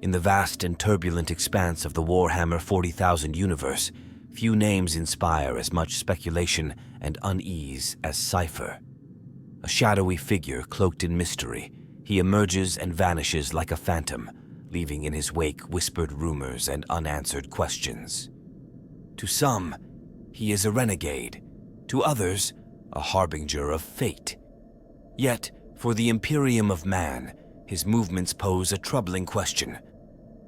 In the vast and turbulent expanse of the Warhammer 40,000 universe, few names inspire as much speculation and unease as Cypher. A shadowy figure cloaked in mystery, he emerges and vanishes like a phantom, leaving in his wake whispered rumors and unanswered questions. To some, he is a renegade. To others, a harbinger of fate. Yet, for the Imperium of Man, his movements pose a troubling question.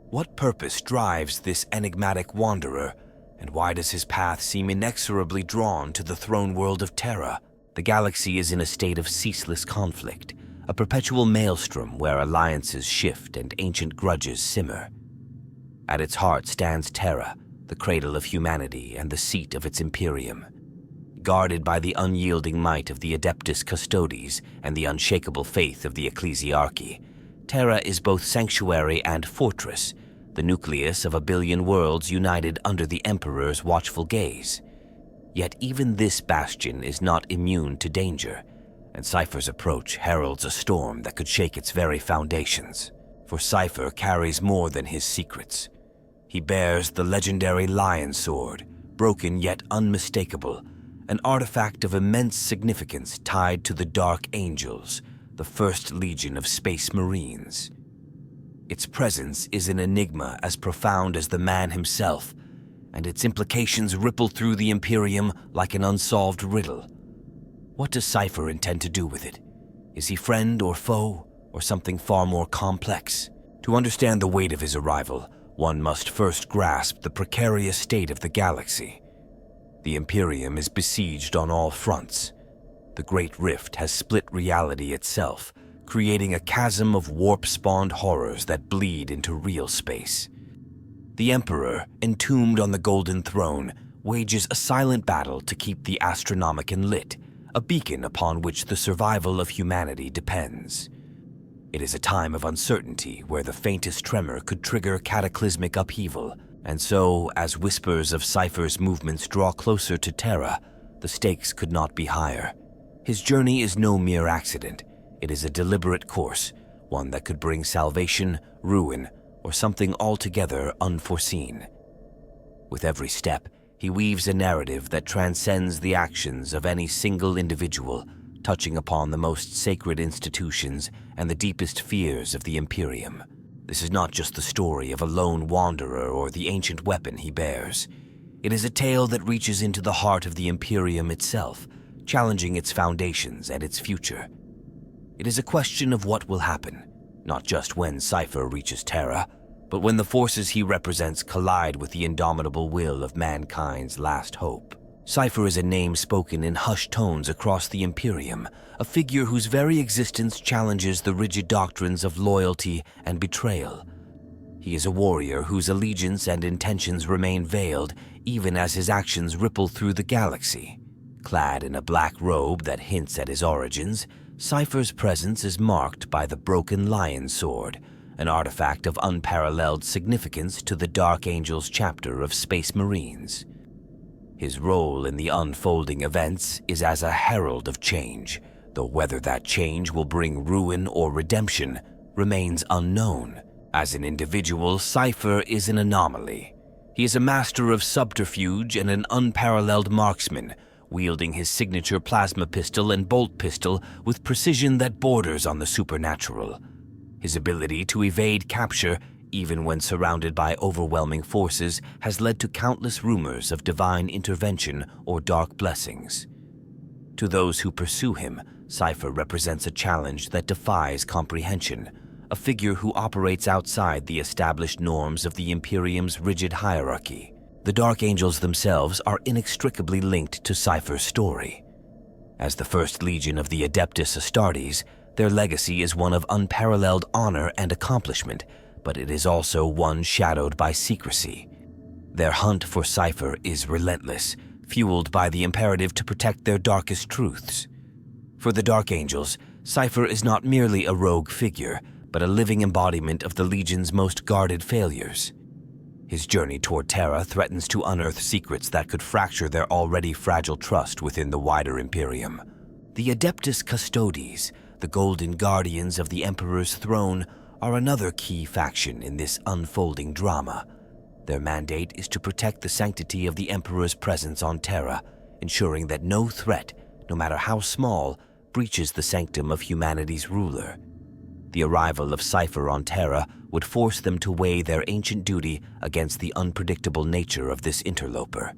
What purpose drives this enigmatic wanderer, and why does his path seem inexorably drawn to the throne world of Terra? The galaxy is in a state of ceaseless conflict, a perpetual maelstrom where alliances shift and ancient grudges simmer. At its heart stands Terra, the cradle of humanity and the seat of its Imperium. Guarded by the unyielding might of the Adeptus Custodes and the unshakable faith of the Ecclesiarchy, Terra is both sanctuary and fortress, the nucleus of a billion worlds united under the Emperor's watchful gaze. Yet even this bastion is not immune to danger, and Cypher's approach heralds a storm that could shake its very foundations. For Cypher carries more than his secrets. He bears the legendary Lion Sword, broken yet unmistakable, an artifact of immense significance tied to the Dark Angels, the First Legion of Space Marines. Its presence is an enigma as profound as the man himself, and its implications ripple through the Imperium like an unsolved riddle. What does Cypher intend to do with it? Is he friend or foe, or something far more complex? To understand the weight of his arrival, one must first grasp the precarious state of the galaxy. The Imperium is besieged on all fronts. The Great Rift has split reality itself, creating a chasm of warp-spawned horrors that bleed into real space. The Emperor, entombed on the Golden Throne, wages a silent battle to keep the Astronomicon lit, a beacon upon which the survival of humanity depends. It is a time of uncertainty where the faintest tremor could trigger cataclysmic upheaval, and so, as whispers of Cypher's movements draw closer to Terra, the stakes could not be higher. His journey is no mere accident. It is a deliberate course, one that could bring salvation, ruin, or something altogether unforeseen. With every step, he weaves a narrative that transcends the actions of any single individual, touching upon the most sacred institutions and the deepest fears of the Imperium. This is not just the story of a lone wanderer or the ancient weapon he bears. It is a tale that reaches into the heart of the Imperium itself, challenging its foundations and its future. It is a question of what will happen, not just when Cypher reaches Terra, but when the forces he represents collide with the indomitable will of mankind's last hope. Cypher is a name spoken in hushed tones across the Imperium, a figure whose very existence challenges the rigid doctrines of loyalty and betrayal. He is a warrior whose allegiance and intentions remain veiled even as his actions ripple through the galaxy. Clad in a black robe that hints at his origins, Cypher's presence is marked by the broken Lion Sword, an artifact of unparalleled significance to the Dark Angels chapter of Space Marines. His role in the unfolding events is as a herald of change, though whether that change will bring ruin or redemption remains unknown. As an individual, Cypher is an anomaly. He is a master of subterfuge and an unparalleled marksman, wielding his signature plasma pistol and bolt pistol with precision that borders on the supernatural. His ability to evade capture, even when surrounded by overwhelming forces, has led to countless rumors of divine intervention or dark blessings. To those who pursue him, Cypher represents a challenge that defies comprehension, a figure who operates outside the established norms of the Imperium's rigid hierarchy. The Dark Angels themselves are inextricably linked to Cypher's story. As the First Legion of the Adeptus Astartes, their legacy is one of unparalleled honor and accomplishment, but it is also one shadowed by secrecy. Their hunt for Cypher is relentless, fueled by the imperative to protect their darkest truths. For the Dark Angels, Cypher is not merely a rogue figure, but a living embodiment of the Legion's most guarded failures. His journey toward Terra threatens to unearth secrets that could fracture their already fragile trust within the wider Imperium. The Adeptus Custodes, the golden guardians of the Emperor's throne, are another key faction in this unfolding drama. Their mandate is to protect the sanctity of the Emperor's presence on Terra, ensuring that no threat, no matter how small, breaches the sanctum of humanity's ruler. The arrival of Cypher on Terra would force them to weigh their ancient duty against the unpredictable nature of this interloper.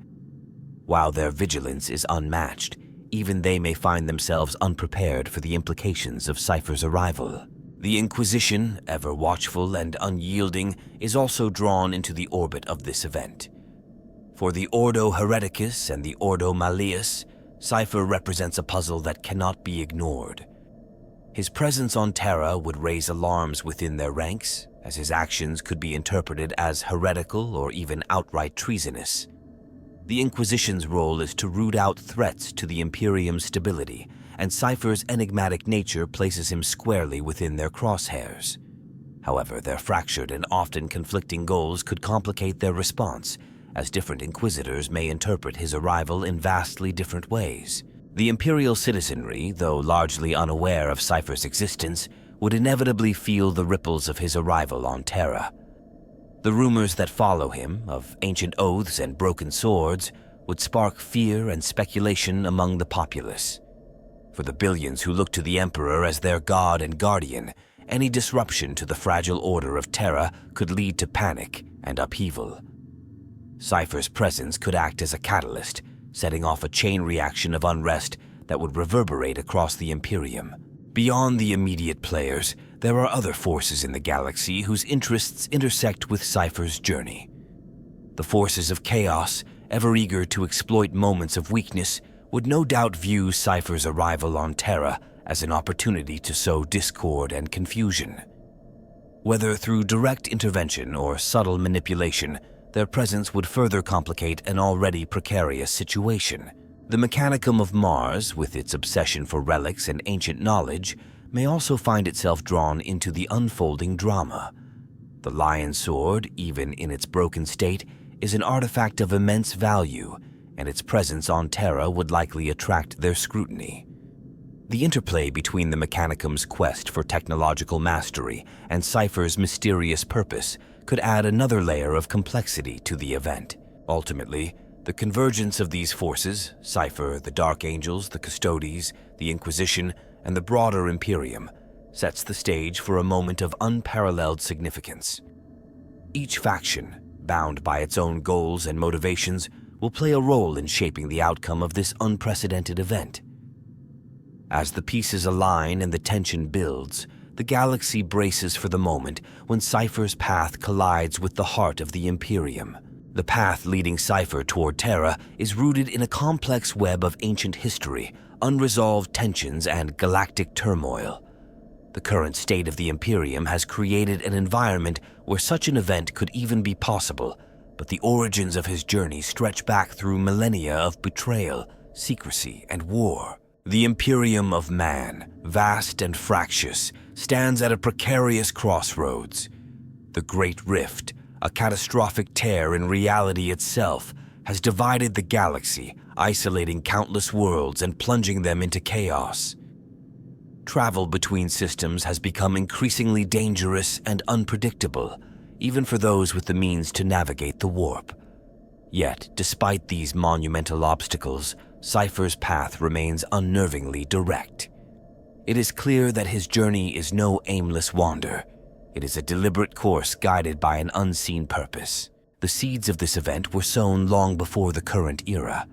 While their vigilance is unmatched, even they may find themselves unprepared for the implications of Cypher's arrival. The Inquisition, ever watchful and unyielding, is also drawn into the orbit of this event. For the Ordo Hereticus and the Ordo Malleus, Cypher represents a puzzle that cannot be ignored. His presence on Terra would raise alarms within their ranks, as his actions could be interpreted as heretical or even outright treasonous. The Inquisition's role is to root out threats to the Imperium's stability, and Cypher's enigmatic nature places him squarely within their crosshairs. However, their fractured and often conflicting goals could complicate their response, as different Inquisitors may interpret his arrival in vastly different ways. The Imperial citizenry, though largely unaware of Cypher's existence, would inevitably feel the ripples of his arrival on Terra. The rumors that follow him, of ancient oaths and broken swords, would spark fear and speculation among the populace. For the billions who look to the Emperor as their god and guardian, any disruption to the fragile order of Terra could lead to panic and upheaval. Cypher's presence could act as a catalyst, setting off a chain reaction of unrest that would reverberate across the Imperium. Beyond the immediate players, there are other forces in the galaxy whose interests intersect with Cypher's journey. The forces of chaos, ever eager to exploit moments of weakness, would no doubt view Cypher's arrival on Terra as an opportunity to sow discord and confusion. Whether through direct intervention or subtle manipulation, their presence would further complicate an already precarious situation. The Mechanicum of Mars, with its obsession for relics and ancient knowledge, may also find itself drawn into the unfolding drama. The Lion Sword, even in its broken state, is an artifact of immense value, and its presence on Terra would likely attract their scrutiny. The interplay between the Mechanicum's quest for technological mastery and Cypher's mysterious purpose could add another layer of complexity to the event. Ultimately, the convergence of these forces, Cypher, the Dark Angels, the Custodes, the Inquisition, and the broader Imperium, sets the stage for a moment of unparalleled significance. Each faction, bound by its own goals and motivations, will play a role in shaping the outcome of this unprecedented event. As the pieces align and the tension builds, the galaxy braces for the moment when Cypher's path collides with the heart of the Imperium. The path leading Cypher toward Terra is rooted in a complex web of ancient history, unresolved tensions, and galactic turmoil. The current state of the Imperium has created an environment where such an event could even be possible, but the origins of his journey stretch back through millennia of betrayal, secrecy, and war. The Imperium of Man, vast and fractious, stands at a precarious crossroads. The Great Rift, a catastrophic tear in reality itself, has divided the galaxy, isolating countless worlds and plunging them into chaos. Travel between systems has become increasingly dangerous and unpredictable, even for those with the means to navigate the warp. Yet, despite these monumental obstacles, Cypher's path remains unnervingly direct. It is clear that his journey is no aimless wander. It is a deliberate course guided by an unseen purpose. The seeds of this event were sown long before the current era.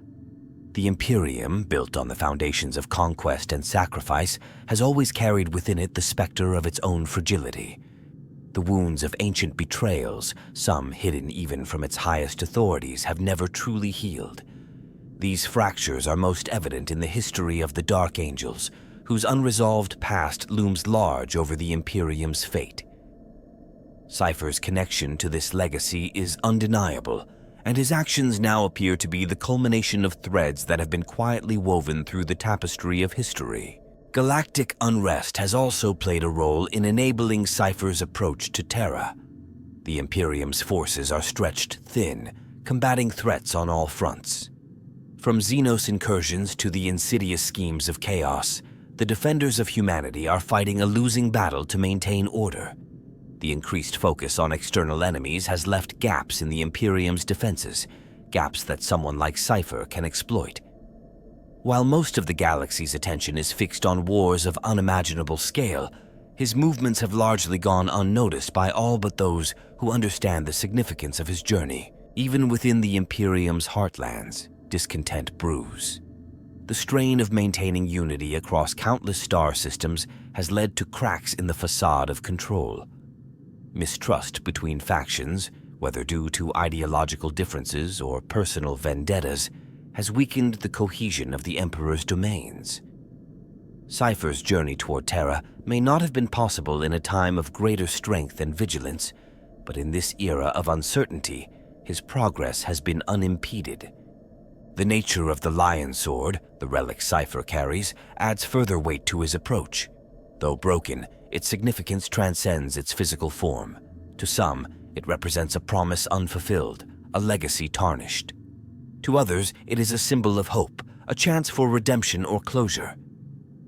The Imperium, built on the foundations of conquest and sacrifice, has always carried within it the specter of its own fragility. The wounds of ancient betrayals, some hidden even from its highest authorities, have never truly healed. These fractures are most evident in the history of the Dark Angels, whose unresolved past looms large over the Imperium's fate. Cypher's connection to this legacy is undeniable, and his actions now appear to be the culmination of threads that have been quietly woven through the tapestry of history. Galactic unrest has also played a role in enabling Cypher's approach to Terra. The Imperium's forces are stretched thin, combating threats on all fronts. From Xenos incursions to the insidious schemes of chaos, the defenders of humanity are fighting a losing battle to maintain order. The increased focus on external enemies has left gaps in the Imperium's defenses, gaps that someone like Cypher can exploit. While most of the galaxy's attention is fixed on wars of unimaginable scale, his movements have largely gone unnoticed by all but those who understand the significance of his journey. Even within the Imperium's heartlands, discontent brews. The strain of maintaining unity across countless star systems has led to cracks in the facade of control. Mistrust between factions, whether due to ideological differences or personal vendettas, has weakened the cohesion of the Emperor's domains. Cypher's journey toward Terra may not have been possible in a time of greater strength and vigilance, but in this era of uncertainty, his progress has been unimpeded. The nature of the Lion Sword, the relic Cypher carries, adds further weight to his approach. Though broken, its significance transcends its physical form. To some, it represents a promise unfulfilled, a legacy tarnished. To others, it is a symbol of hope, a chance for redemption or closure.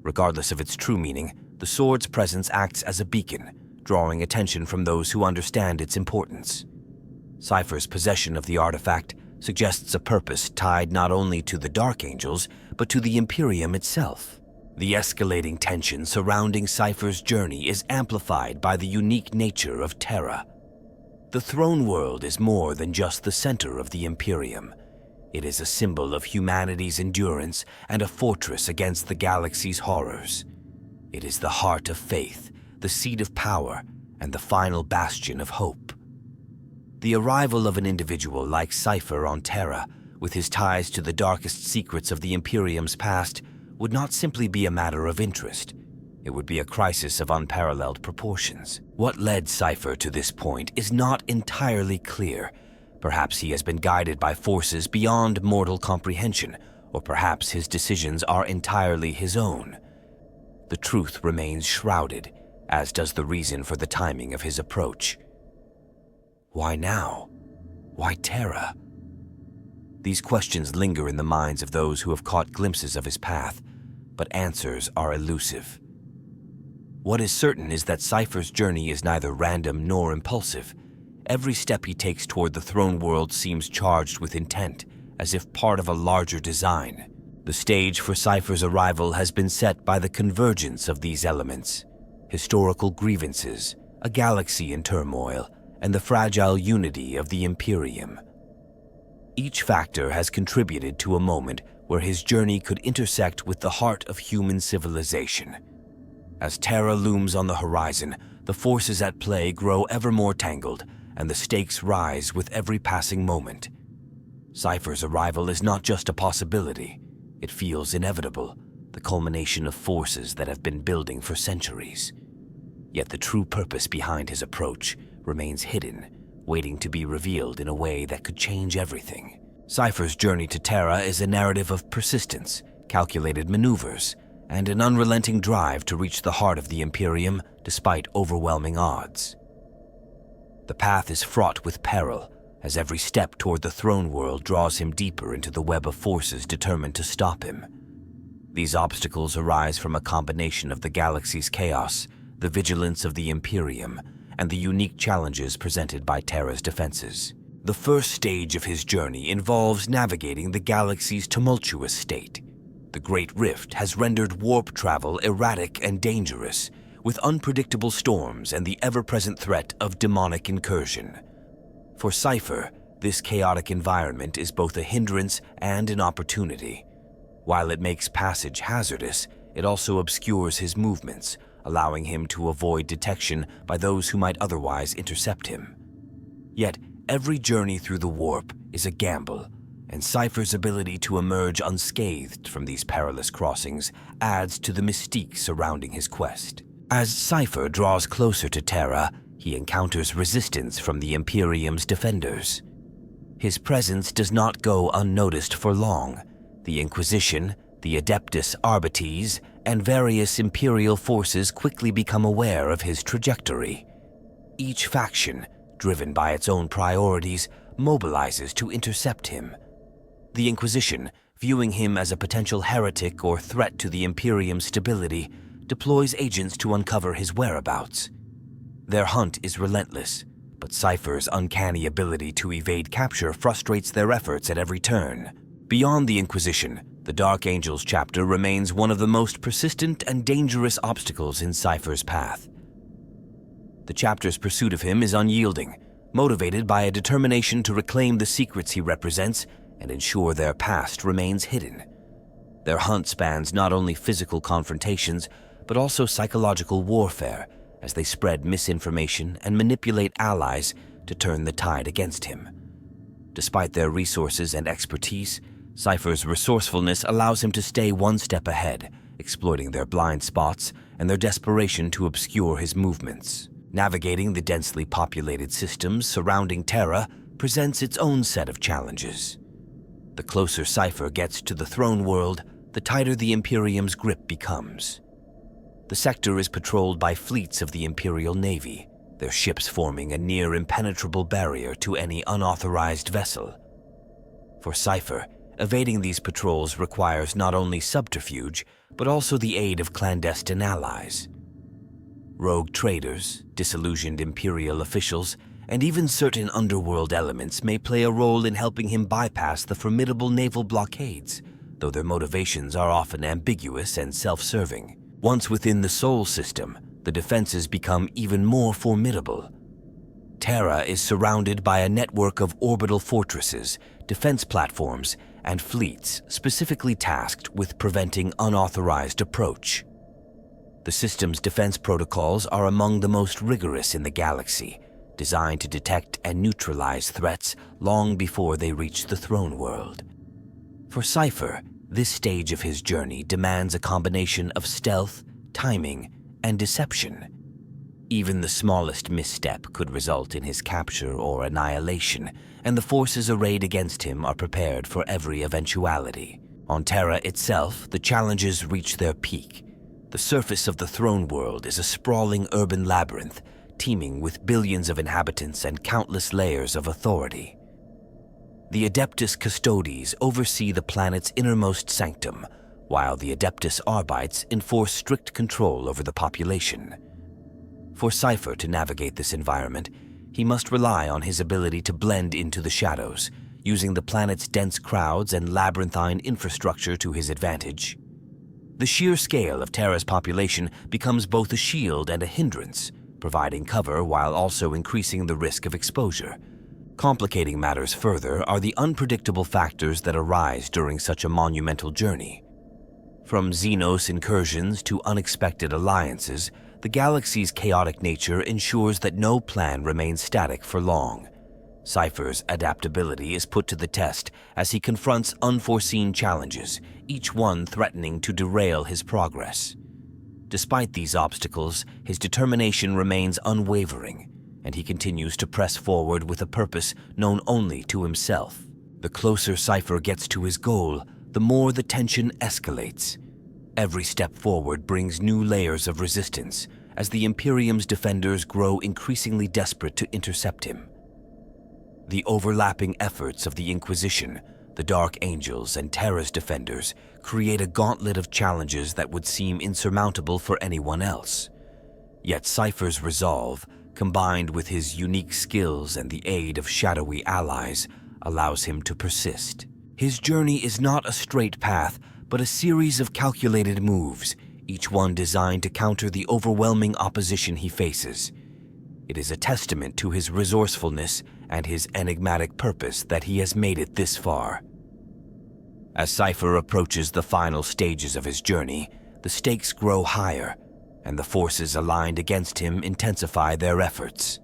Regardless of its true meaning, the sword's presence acts as a beacon, drawing attention from those who understand its importance. Cypher's possession of the artifact suggests a purpose tied not only to the Dark Angels, but to the Imperium itself. The escalating tension surrounding Cypher's journey is amplified by the unique nature of Terra. The throne world is more than just the center of the Imperium. It is a symbol of humanity's endurance and a fortress against the galaxy's horrors. It is the heart of faith, the seat of power, and the final bastion of hope. The arrival of an individual like Cypher on Terra, with his ties to the darkest secrets of the Imperium's past, would not simply be a matter of interest. It would be a crisis of unparalleled proportions. What led Cypher to this point is not entirely clear. Perhaps he has been guided by forces beyond mortal comprehension, or perhaps his decisions are entirely his own. The truth remains shrouded, as does the reason for the timing of his approach. Why now? Why Terra? These questions linger in the minds of those who have caught glimpses of his path, but answers are elusive. What is certain is that Cypher's journey is neither random nor impulsive. Every step he takes toward the throne world seems charged with intent, as if part of a larger design. The stage for Cypher's arrival has been set by the convergence of these elements: historical grievances, a galaxy in turmoil, and the fragile unity of the Imperium. Each factor has contributed to a moment where his journey could intersect with the heart of human civilization. As Terra looms on the horizon, the forces at play grow ever more tangled, and the stakes rise with every passing moment. Cypher's arrival is not just a possibility. It feels inevitable, the culmination of forces that have been building for centuries. Yet the true purpose behind his approach remains hidden, waiting to be revealed in a way that could change everything. Cypher's journey to Terra is a narrative of persistence, calculated maneuvers, and an unrelenting drive to reach the heart of the Imperium despite overwhelming odds. The path is fraught with peril, as every step toward the throne world draws him deeper into the web of forces determined to stop him. These obstacles arise from a combination of the galaxy's chaos, the vigilance of the Imperium, and the unique challenges presented by Terra's defenses. The first stage of his journey involves navigating the galaxy's tumultuous state. The Great Rift has rendered warp travel erratic and dangerous, with unpredictable storms and the ever-present threat of demonic incursion. For Cypher, this chaotic environment is both a hindrance and an opportunity. While it makes passage hazardous, it also obscures his movements, allowing him to avoid detection by those who might otherwise intercept him. Yet, every journey through the warp is a gamble, and Cypher's ability to emerge unscathed from these perilous crossings adds to the mystique surrounding his quest. As Cypher draws closer to Terra, he encounters resistance from the Imperium's defenders. His presence does not go unnoticed for long. The Inquisition, the Adeptus Arbites, and various Imperial forces quickly become aware of his trajectory. Each faction, driven by its own priorities, mobilizes to intercept him. The Inquisition, viewing him as a potential heretic or threat to the Imperium's stability, deploys agents to uncover his whereabouts. Their hunt is relentless, but Cypher's uncanny ability to evade capture frustrates their efforts at every turn. Beyond the Inquisition, the Dark Angels chapter remains one of the most persistent and dangerous obstacles in Cypher's path. The chapter's pursuit of him is unyielding, motivated by a determination to reclaim the secrets he represents and ensure their past remains hidden. Their hunt spans not only physical confrontations, but also psychological warfare, as they spread misinformation and manipulate allies to turn the tide against him. Despite their resources and expertise, Cypher's resourcefulness allows him to stay one step ahead, exploiting their blind spots and their desperation to obscure his movements. Navigating the densely populated systems surrounding Terra presents its own set of challenges. The closer Cypher gets to the throne world, the tighter the Imperium's grip becomes. The sector is patrolled by fleets of the Imperial Navy, their ships forming a near-impenetrable barrier to any unauthorized vessel. For Cypher, evading these patrols requires not only subterfuge, but also the aid of clandestine allies. Rogue traders, disillusioned Imperial officials, and even certain underworld elements may play a role in helping him bypass the formidable naval blockades, though their motivations are often ambiguous and self-serving. Once within the Sol system, the defenses become even more formidable. Terra is surrounded by a network of orbital fortresses, defense platforms, and fleets specifically tasked with preventing unauthorized approach. The system's defense protocols are among the most rigorous in the galaxy, designed to detect and neutralize threats long before they reach the throne world. For Cypher, this stage of his journey demands a combination of stealth, timing, and deception. Even the smallest misstep could result in his capture or annihilation, and the forces arrayed against him are prepared for every eventuality. On Terra itself, the challenges reach their peak. The surface of the throne world is a sprawling urban labyrinth, teeming with billions of inhabitants and countless layers of authority. The Adeptus Custodes oversee the planet's innermost sanctum, while the Adeptus Arbites enforce strict control over the population. For Cypher to navigate this environment, he must rely on his ability to blend into the shadows, using the planet's dense crowds and labyrinthine infrastructure to his advantage. The sheer scale of Terra's population becomes both a shield and a hindrance, providing cover while also increasing the risk of exposure. Complicating matters further are the unpredictable factors that arise during such a monumental journey. From Xenos incursions to unexpected alliances, the galaxy's chaotic nature ensures that no plan remains static for long. Cypher's adaptability is put to the test as he confronts unforeseen challenges, each one threatening to derail his progress. Despite these obstacles, his determination remains unwavering, and he continues to press forward with a purpose known only to himself. The closer Cypher gets to his goal, the more the tension escalates. Every step forward brings new layers of resistance, as the Imperium's defenders grow increasingly desperate to intercept him. The overlapping efforts of the Inquisition, the Dark Angels, and Terra's defenders create a gauntlet of challenges that would seem insurmountable for anyone else. Yet Cypher's resolve, combined with his unique skills and the aid of shadowy allies, allows him to persist. His journey is not a straight path, but a series of calculated moves, each one designed to counter the overwhelming opposition he faces. It is a testament to his resourcefulness and his enigmatic purpose that he has made it this far. As Cypher approaches the final stages of his journey, the stakes grow higher, and the forces aligned against him intensify their efforts.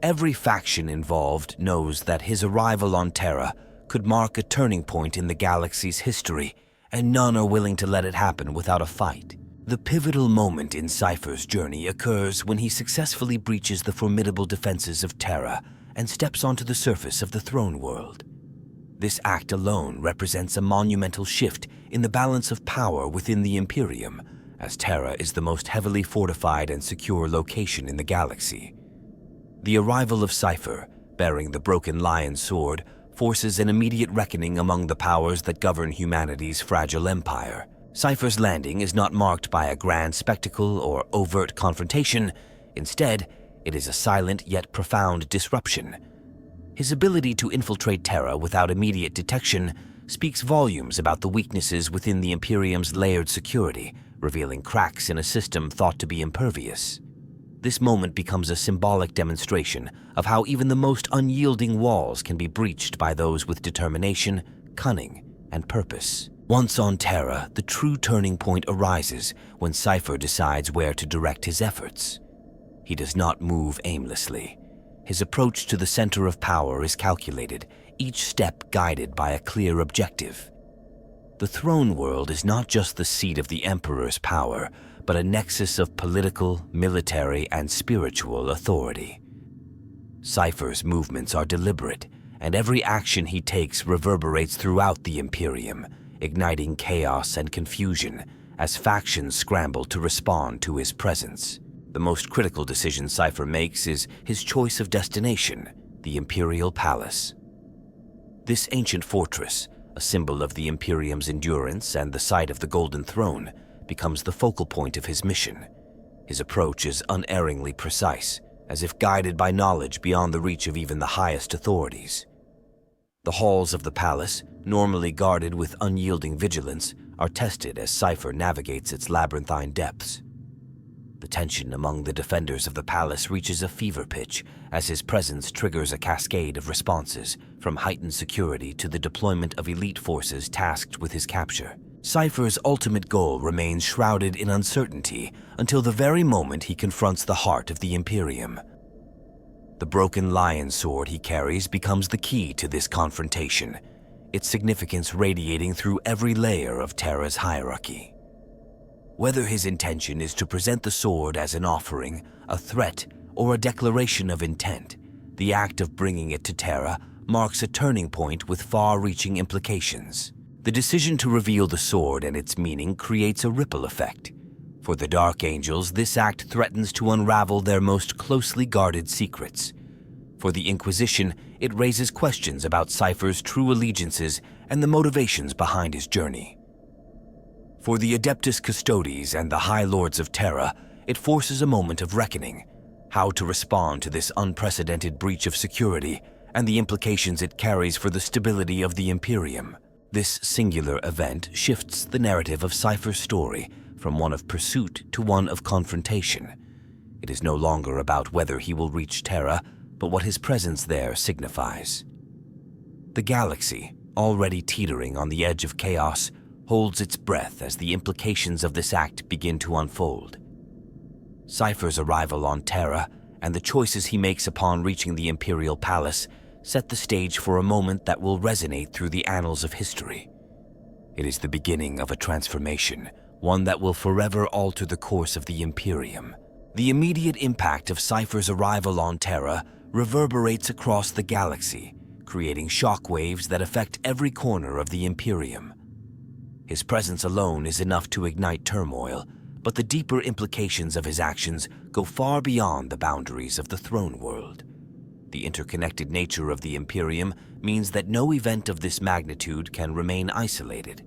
Every faction involved knows that his arrival on Terra could mark a turning point in the galaxy's history, and none are willing to let it happen without a fight. The pivotal moment in Cypher's journey occurs when he successfully breaches the formidable defenses of Terra and steps onto the surface of the throne world. This act alone represents a monumental shift in the balance of power within the Imperium, as Terra is the most heavily fortified and secure location in the galaxy. The arrival of Cypher, bearing the Broken Lion sword, forces an immediate reckoning among the powers that govern humanity's fragile empire. Cypher's landing is not marked by a grand spectacle or overt confrontation. Instead, It is a silent yet profound disruption. His ability to infiltrate Terra without immediate detection speaks volumes about the weaknesses within the Imperium's layered security, revealing cracks in a system thought to be impervious. This moment becomes a symbolic demonstration of how even the most unyielding walls can be breached by those with determination, cunning, and purpose. Once on Terra, the true turning point arises when Cypher decides where to direct his efforts. He does not move aimlessly. His approach to the center of power is calculated, each step guided by a clear objective. The throne world is not just the seat of the Emperor's power, but a nexus of political, military, and spiritual authority. Cypher's movements are deliberate, and every action he takes reverberates throughout the Imperium, igniting chaos and confusion as factions scramble to respond to his presence. The most critical decision Cypher makes is his choice of destination, the Imperial Palace. This ancient fortress, a symbol of the Imperium's endurance and the site of the Golden Throne, becomes the focal point of his mission. His approach is unerringly precise, as if guided by knowledge beyond the reach of even the highest authorities. The halls of the palace, normally guarded with unyielding vigilance, are tested as Cypher navigates its labyrinthine depths. The tension among the defenders of the palace reaches a fever pitch as his presence triggers a cascade of responses, from heightened security to the deployment of elite forces tasked with his capture. Cypher's ultimate goal remains shrouded in uncertainty until the very moment he confronts the heart of the Imperium. The broken lion sword he carries becomes the key to this confrontation, its significance radiating through every layer of Terra's hierarchy. Whether his intention is to present the sword as an offering, a threat, or a declaration of intent, the act of bringing it to Terra marks a turning point with far-reaching implications. The decision to reveal the sword and its meaning creates a ripple effect. For the Dark Angels, this act threatens to unravel their most closely guarded secrets. For the Inquisition, it raises questions about Cypher's true allegiances and the motivations behind his journey. For the Adeptus Custodes and the High Lords of Terra, it forces a moment of reckoning, how to respond to this unprecedented breach of security and the implications it carries for the stability of the Imperium. This singular event shifts the narrative of Cypher's story from one of pursuit to one of confrontation. It is no longer about whether he will reach Terra, but what his presence there signifies. The galaxy, already teetering on the edge of chaos, holds its breath as the implications of this act begin to unfold. Cypher's arrival on Terra and the choices he makes upon reaching the Imperial Palace set the stage for a moment that will resonate through the annals of history. It is the beginning of a transformation, one that will forever alter the course of the Imperium. The immediate impact of Cypher's arrival on Terra reverberates across the galaxy, creating shockwaves that affect every corner of the Imperium. His presence alone is enough to ignite turmoil, but the deeper implications of his actions go far beyond the boundaries of the throne world. The interconnected nature of the Imperium means that no event of this magnitude can remain isolated.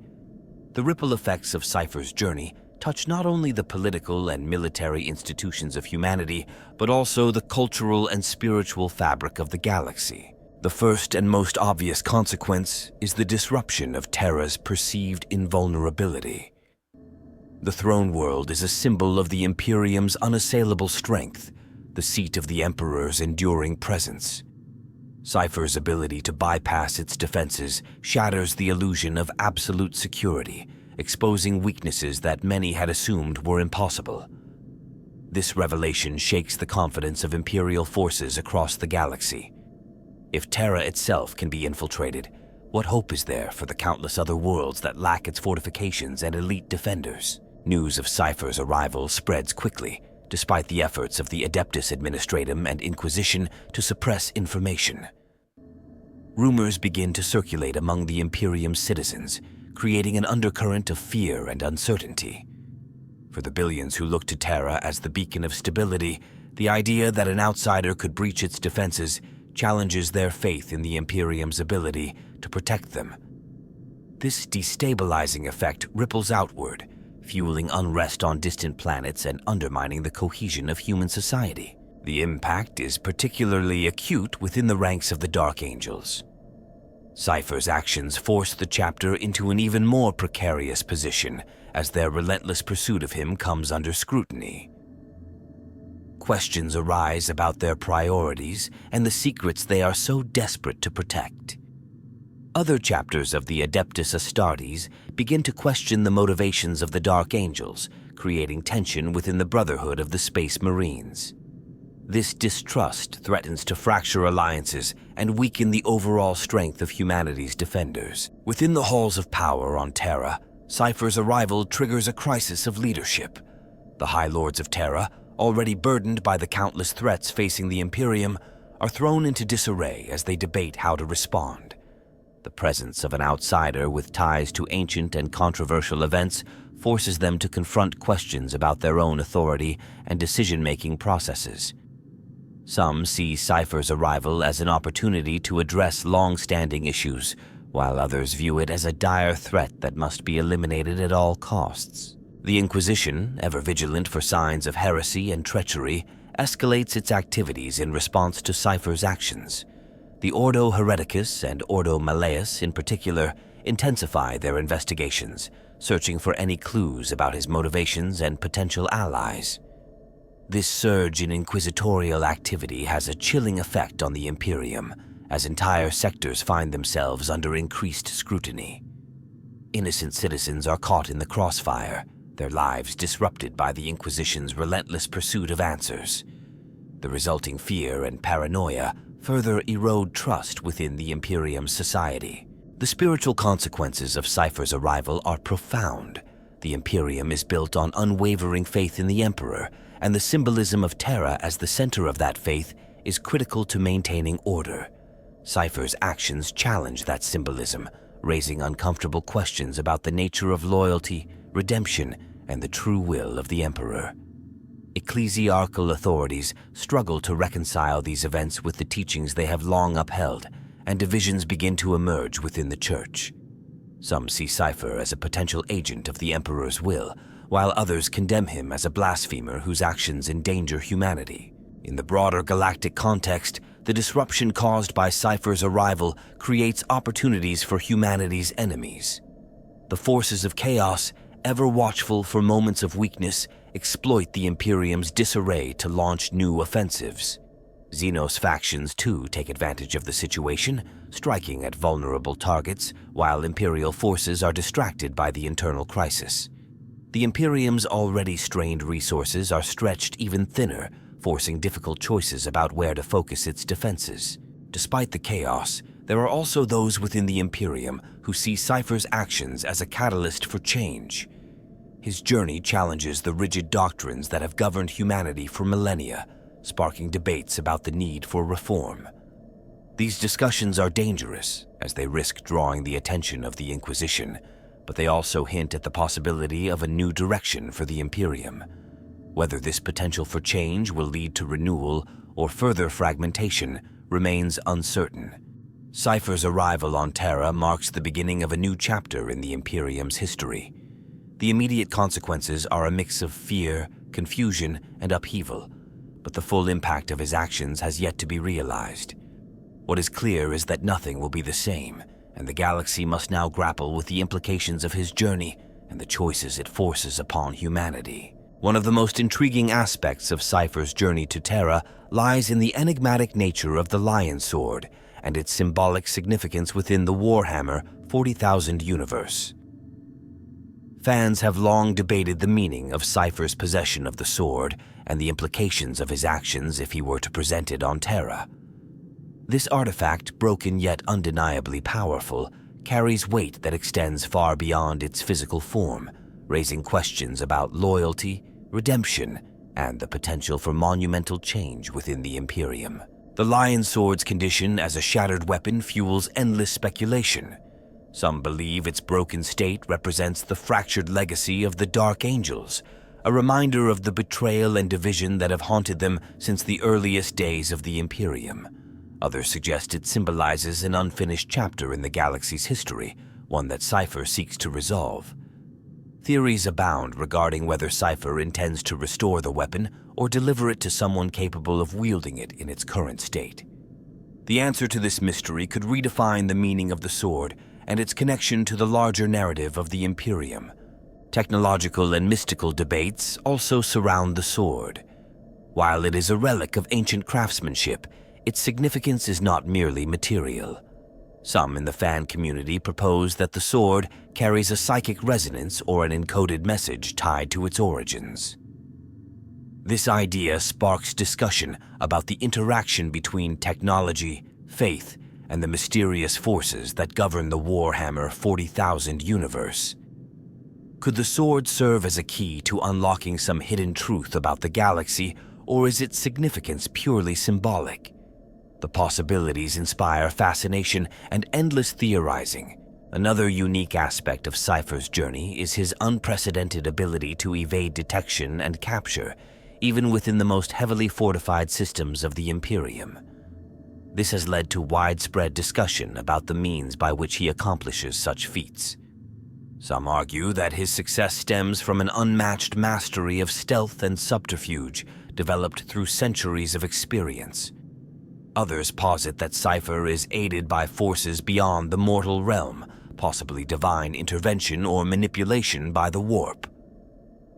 The ripple effects of Cypher's journey touch not only the political and military institutions of humanity, but also the cultural and spiritual fabric of the galaxy. The first and most obvious consequence is the disruption of Terra's perceived invulnerability. The throne world is a symbol of the Imperium's unassailable strength, the seat of the Emperor's enduring presence. Cypher's ability to bypass its defenses shatters the illusion of absolute security, exposing weaknesses that many had assumed were impossible. This revelation shakes the confidence of Imperial forces across the galaxy. If Terra itself can be infiltrated, what hope is there for the countless other worlds that lack its fortifications and elite defenders? News of Cypher's arrival spreads quickly, despite the efforts of the Adeptus Administratum and Inquisition to suppress information. Rumors begin to circulate among the Imperium's citizens, creating an undercurrent of fear and uncertainty. For the billions who look to Terra as the beacon of stability, the idea that an outsider could breach its defenses challenges their faith in the Imperium's ability to protect them. This destabilizing effect ripples outward, fueling unrest on distant planets and undermining the cohesion of human society. The impact is particularly acute within the ranks of the Dark Angels. Cypher's actions force the chapter into an even more precarious position as their relentless pursuit of him comes under scrutiny. Questions arise about their priorities and the secrets they are so desperate to protect. Other chapters of the Adeptus Astartes begin to question the motivations of the Dark Angels, creating tension within the Brotherhood of the Space Marines. This distrust threatens to fracture alliances and weaken the overall strength of humanity's defenders. Within the halls of power on Terra, Cypher's arrival triggers a crisis of leadership. The High Lords of Terra, already burdened by the countless threats facing the Imperium, are thrown into disarray as they debate how to respond. The presence of an outsider with ties to ancient and controversial events forces them to confront questions about their own authority and decision-making processes. Some see Cypher's arrival as an opportunity to address long-standing issues, while others view it as a dire threat that must be eliminated at all costs. The Inquisition, ever vigilant for signs of heresy and treachery, escalates its activities in response to Cypher's actions. The Ordo Hereticus and Ordo Malleus, in particular, intensify their investigations, searching for any clues about his motivations and potential allies. This surge in inquisitorial activity has a chilling effect on the Imperium, as entire sectors find themselves under increased scrutiny. Innocent citizens are caught in the crossfire, their lives disrupted by the Inquisition's relentless pursuit of answers. The resulting fear and paranoia further erode trust within the Imperium's society. The spiritual consequences of Cypher's arrival are profound. The Imperium is built on unwavering faith in the Emperor, and the symbolism of Terra as the center of that faith is critical to maintaining order. Cypher's actions challenge that symbolism, raising uncomfortable questions about the nature of loyalty, redemption, and the true will of the Emperor. Ecclesiarchal authorities struggle to reconcile these events with the teachings they have long upheld, and divisions begin to emerge within the Church. Some see Cypher as a potential agent of the Emperor's will, while others condemn him as a blasphemer whose actions endanger humanity. In the broader galactic context, the disruption caused by Cypher's arrival creates opportunities for humanity's enemies. The forces of chaos, ever watchful for moments of weakness, exploit the Imperium's disarray to launch new offensives. Xenos factions, too, take advantage of the situation, striking at vulnerable targets, while Imperial forces are distracted by the internal crisis. The Imperium's already strained resources are stretched even thinner, forcing difficult choices about where to focus its defenses. Despite the chaos, there are also those within the Imperium who see Cypher's actions as a catalyst for change. His journey challenges the rigid doctrines that have governed humanity for millennia, sparking debates about the need for reform. These discussions are dangerous, as they risk drawing the attention of the Inquisition, but they also hint at the possibility of a new direction for the Imperium. Whether this potential for change will lead to renewal or further fragmentation remains uncertain. Cypher's arrival on Terra marks the beginning of a new chapter in the Imperium's history. The immediate consequences are a mix of fear, confusion, and upheaval, but the full impact of his actions has yet to be realized. What is clear is that nothing will be the same, and the galaxy must now grapple with the implications of his journey and the choices it forces upon humanity. One of the most intriguing aspects of Cypher's journey to Terra lies in the enigmatic nature of the Lion Sword and its symbolic significance within the Warhammer 40,000 universe. Fans have long debated the meaning of Cypher's possession of the sword and the implications of his actions if he were to present it on Terra. This artifact, broken yet undeniably powerful, carries weight that extends far beyond its physical form, raising questions about loyalty, redemption, and the potential for monumental change within the Imperium. The Lion Sword's condition as a shattered weapon fuels endless speculation. Some believe its broken state represents the fractured legacy of the Dark Angels, a reminder of the betrayal and division that have haunted them since the earliest days of the Imperium. Others suggest it symbolizes an unfinished chapter in the galaxy's history, one that Cypher seeks to resolve. Theories abound regarding whether Cypher intends to restore the weapon or deliver it to someone capable of wielding it in its current state. The answer to this mystery could redefine the meaning of the sword and its connection to the larger narrative of the Imperium. Technological and mystical debates also surround the sword. While it is a relic of ancient craftsmanship, its significance is not merely material. Some in the fan community propose that the sword carries a psychic resonance or an encoded message tied to its origins. This idea sparks discussion about the interaction between technology, faith, and the mysterious forces that govern the Warhammer 40,000 universe. Could the sword serve as a key to unlocking some hidden truth about the galaxy, or is its significance purely symbolic? The possibilities inspire fascination and endless theorizing. Another unique aspect of Cypher's journey is his unprecedented ability to evade detection and capture, even within the most heavily fortified systems of the Imperium. This has led to widespread discussion about the means by which he accomplishes such feats. Some argue that his success stems from an unmatched mastery of stealth and subterfuge developed through centuries of experience. Others posit that Cypher is aided by forces beyond the mortal realm, possibly divine intervention or manipulation by the warp.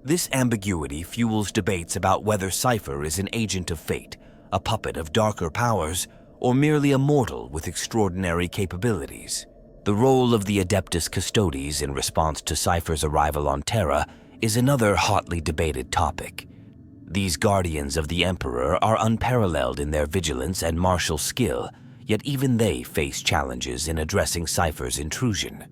This ambiguity fuels debates about whether Cypher is an agent of fate, a puppet of darker powers, or merely a mortal with extraordinary capabilities. The role of the Adeptus Custodes in response to Cypher's arrival on Terra is another hotly debated topic. These guardians of the Emperor are unparalleled in their vigilance and martial skill, yet even they face challenges in addressing Cypher's intrusion.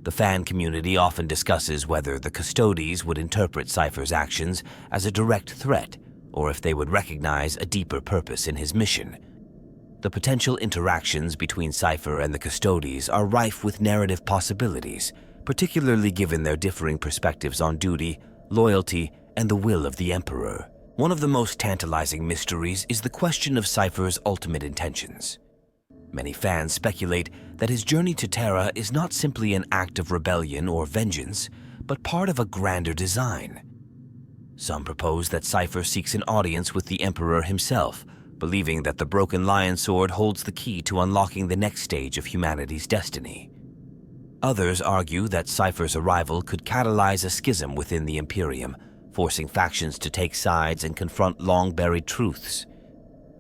The fan community often discusses whether the Custodes would interpret Cypher's actions as a direct threat, or if they would recognize a deeper purpose in his mission. The potential interactions between Cypher and the Custodes are rife with narrative possibilities, particularly given their differing perspectives on duty, loyalty, and the will of the Emperor. One of the most tantalizing mysteries is the question of Cypher's ultimate intentions. Many fans speculate that his journey to Terra is not simply an act of rebellion or vengeance, but part of a grander design. Some propose that Cypher seeks an audience with the Emperor himself, believing that the Broken Lion Sword holds the key to unlocking the next stage of humanity's destiny. Others argue that Cypher's arrival could catalyze a schism within the Imperium, forcing factions to take sides and confront long-buried truths.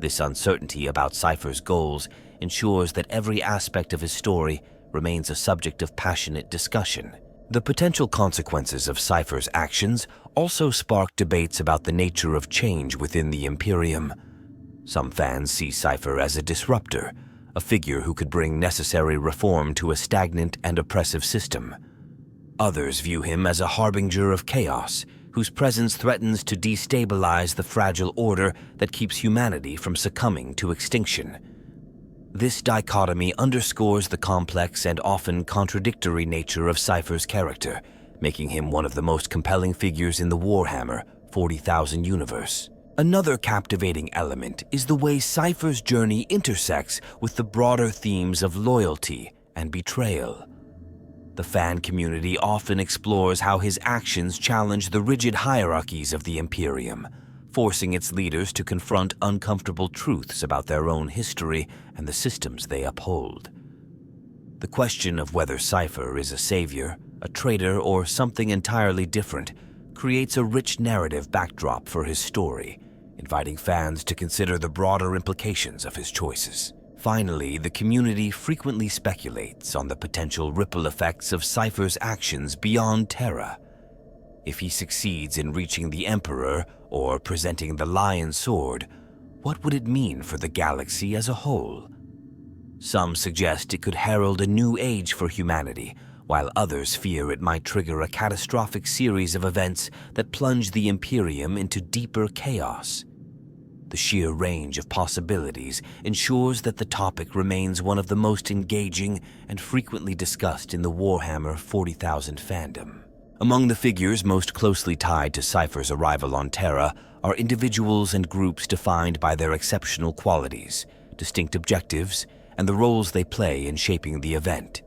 This uncertainty about Cypher's goals ensures that every aspect of his story remains a subject of passionate discussion. The potential consequences of Cypher's actions also spark debates about the nature of change within the Imperium. Some fans see Cypher as a disruptor, a figure who could bring necessary reform to a stagnant and oppressive system. Others view him as a harbinger of chaos, whose presence threatens to destabilize the fragile order that keeps humanity from succumbing to extinction. This dichotomy underscores the complex and often contradictory nature of Cypher's character, making him one of the most compelling figures in the Warhammer 40,000 universe. Another captivating element is the way Cypher's journey intersects with the broader themes of loyalty and betrayal. The fan community often explores how his actions challenge the rigid hierarchies of the Imperium, forcing its leaders to confront uncomfortable truths about their own history and the systems they uphold. The question of whether Cypher is a savior, a traitor, or something entirely different creates a rich narrative backdrop for his story, inviting fans to consider the broader implications of his choices. Finally, the community frequently speculates on the potential ripple effects of Cypher's actions beyond Terra. If he succeeds in reaching the Emperor or presenting the Lion Sword, what would it mean for the galaxy as a whole? Some suggest it could herald a new age for humanity, while others fear it might trigger a catastrophic series of events that plunge the Imperium into deeper chaos. The sheer range of possibilities ensures that the topic remains one of the most engaging and frequently discussed in the Warhammer 40,000 fandom. Among the figures most closely tied to Cypher's arrival on Terra are individuals and groups defined by their exceptional qualities, distinct objectives, and the roles they play in shaping the event.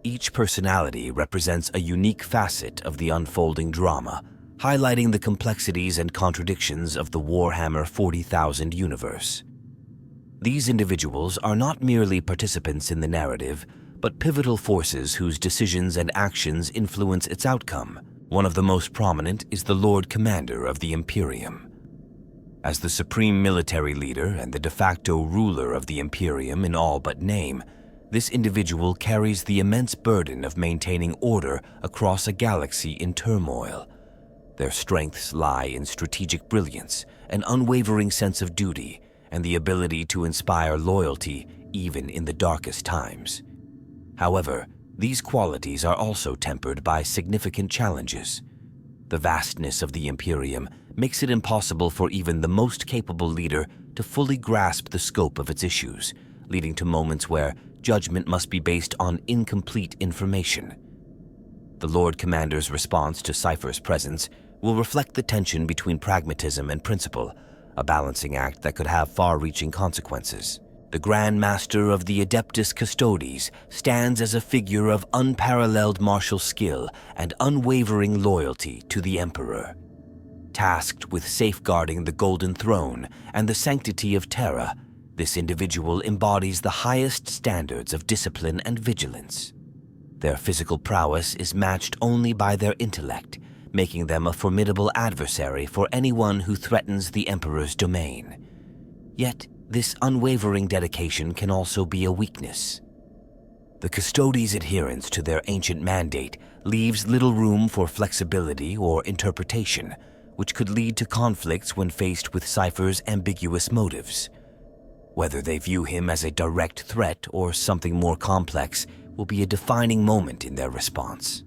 Each personality represents a unique facet of the unfolding drama, highlighting the complexities and contradictions of the Warhammer 40,000 universe. These individuals are not merely participants in the narrative, but pivotal forces whose decisions and actions influence its outcome. One of the most prominent is the Lord Commander of the Imperium. As the supreme military leader and the de facto ruler of the Imperium in all but name, this individual carries the immense burden of maintaining order across a galaxy in turmoil. Their strengths lie in strategic brilliance, an unwavering sense of duty, and the ability to inspire loyalty even in the darkest times. However, these qualities are also tempered by significant challenges. The vastness of the Imperium makes it impossible for even the most capable leader to fully grasp the scope of its issues, leading to moments where judgment must be based on incomplete information. The Lord Commander's response to Cypher's presence will reflect the tension between pragmatism and principle, a balancing act that could have far-reaching consequences. The Grand Master of the Adeptus Custodes stands as a figure of unparalleled martial skill and unwavering loyalty to the Emperor. Tasked with safeguarding the Golden Throne and the sanctity of Terra, this individual embodies the highest standards of discipline and vigilance. Their physical prowess is matched only by their intellect, making them a formidable adversary for anyone who threatens the Emperor's domain. Yet, this unwavering dedication can also be a weakness. The Custodes' adherence to their ancient mandate leaves little room for flexibility or interpretation, which could lead to conflicts when faced with Cypher's ambiguous motives. Whether they view him as a direct threat or something more complex will be a defining moment in their response.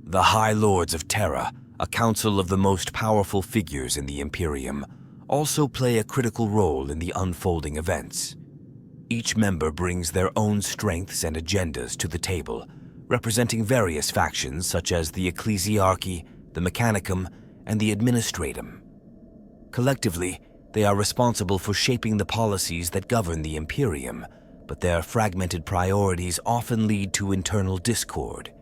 The High Lords of Terra, a council of the most powerful figures in the Imperium, also play a critical role in the unfolding events. Each member brings their own strengths and agendas to the table, representing various factions such as the Ecclesiarchy, the Mechanicum, and the Administratum. Collectively, they are responsible for shaping the policies that govern the Imperium, but their fragmented priorities often lead to internal discord.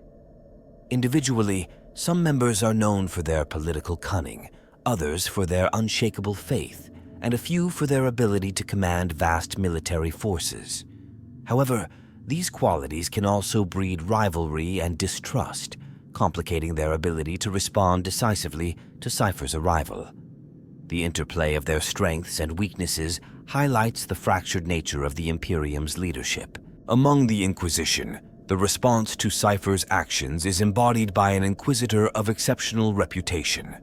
Individually, some members are known for their political cunning, others for their unshakable faith, and a few for their ability to command vast military forces. However, these qualities can also breed rivalry and distrust, complicating their ability to respond decisively to Cypher's arrival. The interplay of their strengths and weaknesses highlights the fractured nature of the Imperium's leadership. Among the Inquisition, the response to Cypher's actions is embodied by an Inquisitor of exceptional reputation.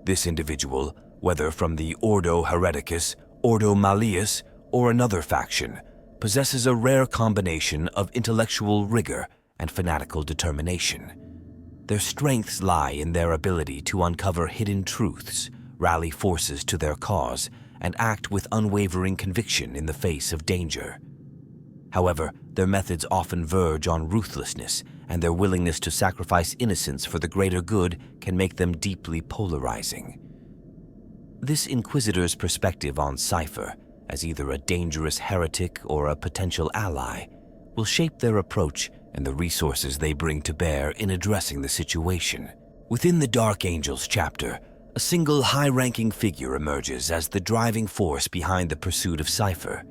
This individual, whether from the Ordo Hereticus, Ordo Malleus, or another faction, possesses a rare combination of intellectual rigor and fanatical determination. Their strengths lie in their ability to uncover hidden truths, rally forces to their cause, and act with unwavering conviction in the face of danger. However, their methods often verge on ruthlessness, and their willingness to sacrifice innocence for the greater good can make them deeply polarizing. This Inquisitor's perspective on Cypher, as either a dangerous heretic or a potential ally, will shape their approach and the resources they bring to bear in addressing the situation. Within the Dark Angels chapter, a single high-ranking figure emerges as the driving force behind the pursuit of Cypher.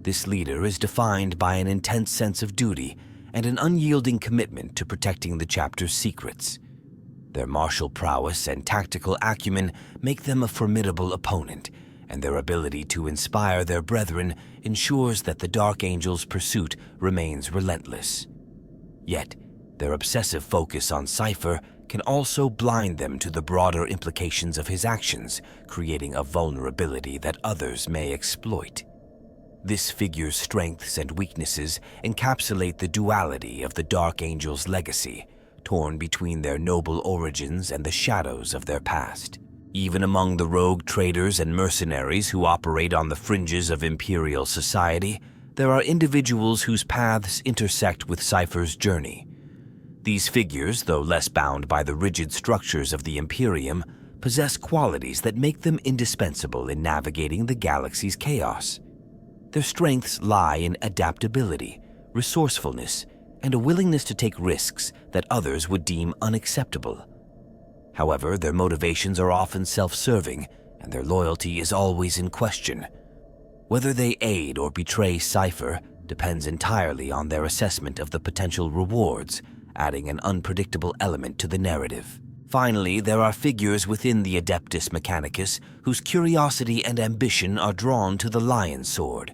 This leader is defined by an intense sense of duty and an unyielding commitment to protecting the chapter's secrets. Their martial prowess and tactical acumen make them a formidable opponent, and their ability to inspire their brethren ensures that the Dark Angel's pursuit remains relentless. Yet, their obsessive focus on Cypher can also blind them to the broader implications of his actions, creating a vulnerability that others may exploit. This figure's strengths and weaknesses encapsulate the duality of the Dark Angel's legacy, torn between their noble origins and the shadows of their past. Even among the rogue traders and mercenaries who operate on the fringes of Imperial society, there are individuals whose paths intersect with Cypher's journey. These figures, though less bound by the rigid structures of the Imperium, possess qualities that make them indispensable in navigating the galaxy's chaos. Their strengths lie in adaptability, resourcefulness, and a willingness to take risks that others would deem unacceptable. However, their motivations are often self-serving, and their loyalty is always in question. Whether they aid or betray Cypher depends entirely on their assessment of the potential rewards, adding an unpredictable element to the narrative. Finally, there are figures within the Adeptus Mechanicus whose curiosity and ambition are drawn to the Lion Sword.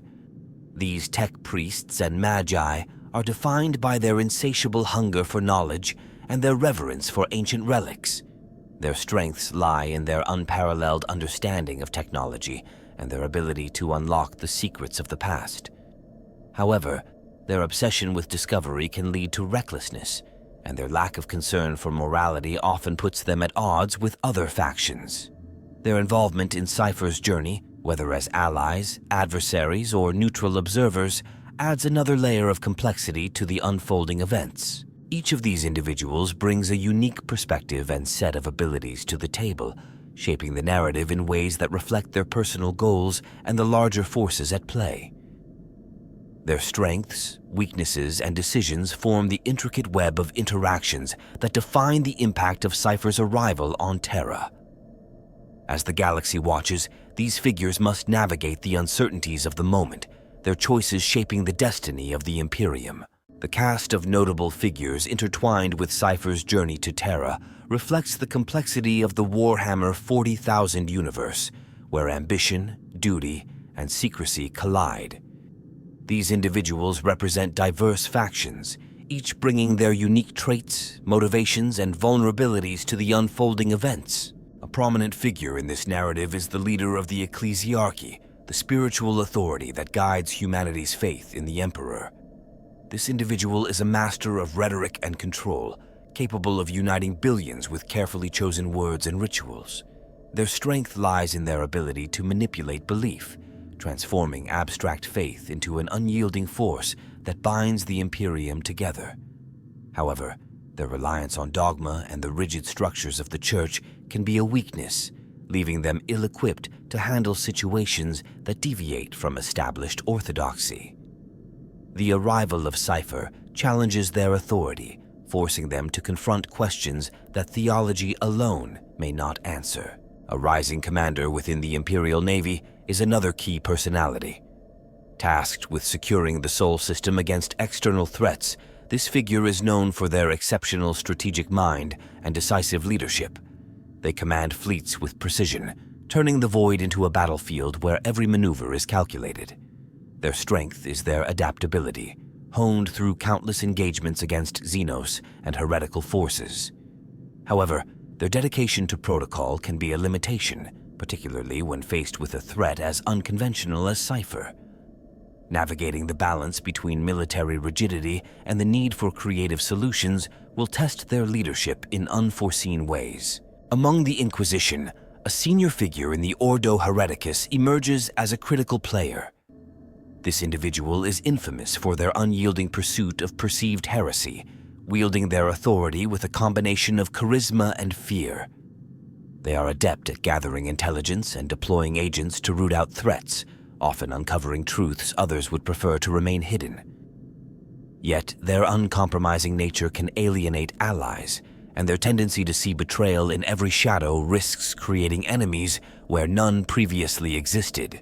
These tech priests and magi are defined by their insatiable hunger for knowledge and their reverence for ancient relics. Their strengths lie in their unparalleled understanding of technology and their ability to unlock the secrets of the past. However, their obsession with discovery can lead to recklessness, and their lack of concern for morality often puts them at odds with other factions. Their involvement in Cypher's journey, whether as allies, adversaries, or neutral observers, adds another layer of complexity to the unfolding events. Each of these individuals brings a unique perspective and set of abilities to the table, shaping the narrative in ways that reflect their personal goals and the larger forces at play. Their strengths, weaknesses, and decisions form the intricate web of interactions that define the impact of Cypher's arrival on Terra. As the galaxy watches, these figures must navigate the uncertainties of the moment, their choices shaping the destiny of the Imperium. The cast of notable figures intertwined with Cypher's journey to Terra reflects the complexity of the Warhammer 40,000 universe, where ambition, duty, and secrecy collide. These individuals represent diverse factions, each bringing their unique traits, motivations, and vulnerabilities to the unfolding events. A prominent figure in this narrative is the leader of the Ecclesiarchy, the spiritual authority that guides humanity's faith in the Emperor. This individual is a master of rhetoric and control, capable of uniting billions with carefully chosen words and rituals. Their strength lies in their ability to manipulate belief, transforming abstract faith into an unyielding force that binds the Imperium together. However, their reliance on dogma and the rigid structures of the Church can be a weakness, leaving them ill-equipped to handle situations that deviate from established orthodoxy. The arrival of Cypher challenges their authority, forcing them to confront questions that theology alone may not answer. A rising commander within the Imperial Navy is another key personality. Tasked with securing the Sol system against external threats, this figure is known for their exceptional strategic mind and decisive leadership. They command fleets with precision, turning the void into a battlefield where every maneuver is calculated. Their strength is their adaptability, honed through countless engagements against Xenos and heretical forces. However, their dedication to protocol can be a limitation, particularly when faced with a threat as unconventional as Cypher. Navigating the balance between military rigidity and the need for creative solutions will test their leadership in unforeseen ways. Among the Inquisition, a senior figure in the Ordo Hereticus emerges as a critical player. This individual is infamous for their unyielding pursuit of perceived heresy, wielding their authority with a combination of charisma and fear. They are adept at gathering intelligence and deploying agents to root out threats, often uncovering truths others would prefer to remain hidden. Yet, their uncompromising nature can alienate allies, and their tendency to see betrayal in every shadow risks creating enemies where none previously existed.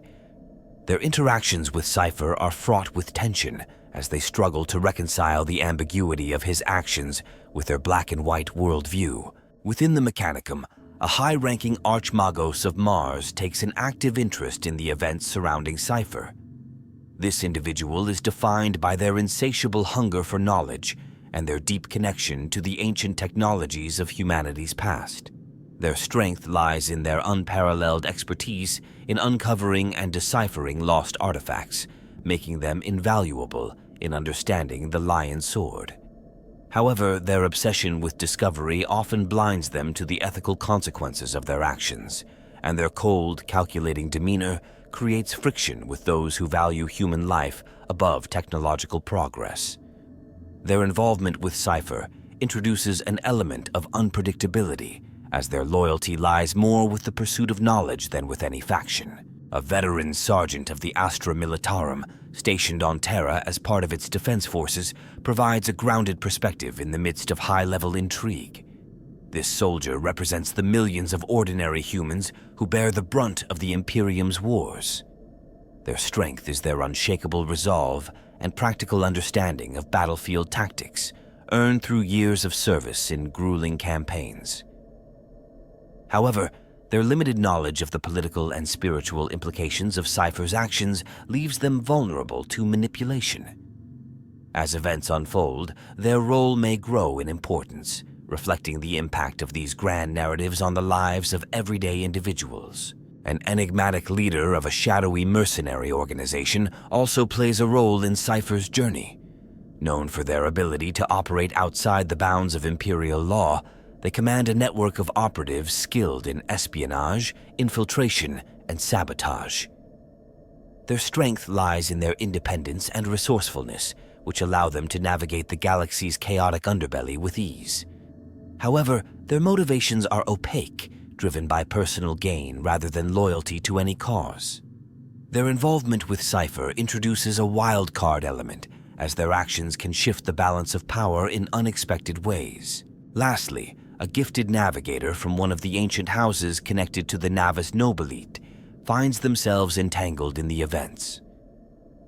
Their interactions with Cypher are fraught with tension as they struggle to reconcile the ambiguity of his actions with their black and white worldview. Within the Mechanicum, a high-ranking Archmagos of Mars takes an active interest in the events surrounding Cypher. This individual is defined by their insatiable hunger for knowledge and their deep connection to the ancient technologies of humanity's past. Their strength lies in their unparalleled expertise in uncovering and deciphering lost artifacts, making them invaluable in understanding the Lion Sword. However, their obsession with discovery often blinds them to the ethical consequences of their actions, and their cold, calculating demeanor creates friction with those who value human life above technological progress. Their involvement with Cypher introduces an element of unpredictability, as their loyalty lies more with the pursuit of knowledge than with any faction. a veteran sergeant of the Astra Militarum, stationed on Terra as part of its defense forces, provides a grounded perspective in the midst of high-level intrigue. This soldier represents the millions of ordinary humans who bear the brunt of the Imperium's wars. Their strength is their unshakable resolve and practical understanding of battlefield tactics, earned through years of service in grueling campaigns. However, their limited knowledge of the political and spiritual implications of Cypher's actions leaves them vulnerable to manipulation. As events unfold, their role may grow in importance, reflecting the impact of these grand narratives on the lives of everyday individuals. An enigmatic leader of a shadowy mercenary organization also plays a role in Cypher's journey. Known for their ability to operate outside the bounds of Imperial law, they command a network of operatives skilled in espionage, infiltration, and sabotage. Their strength lies in their independence and resourcefulness, which allow them to navigate the galaxy's chaotic underbelly with ease. However, their motivations are opaque, driven by personal gain rather than loyalty to any cause. Their involvement with Cypher introduces a wild card element, as their actions can shift the balance of power in unexpected ways. Lastly, a gifted navigator from one of the ancient houses connected to the Navis Nobilite finds themselves entangled in the events.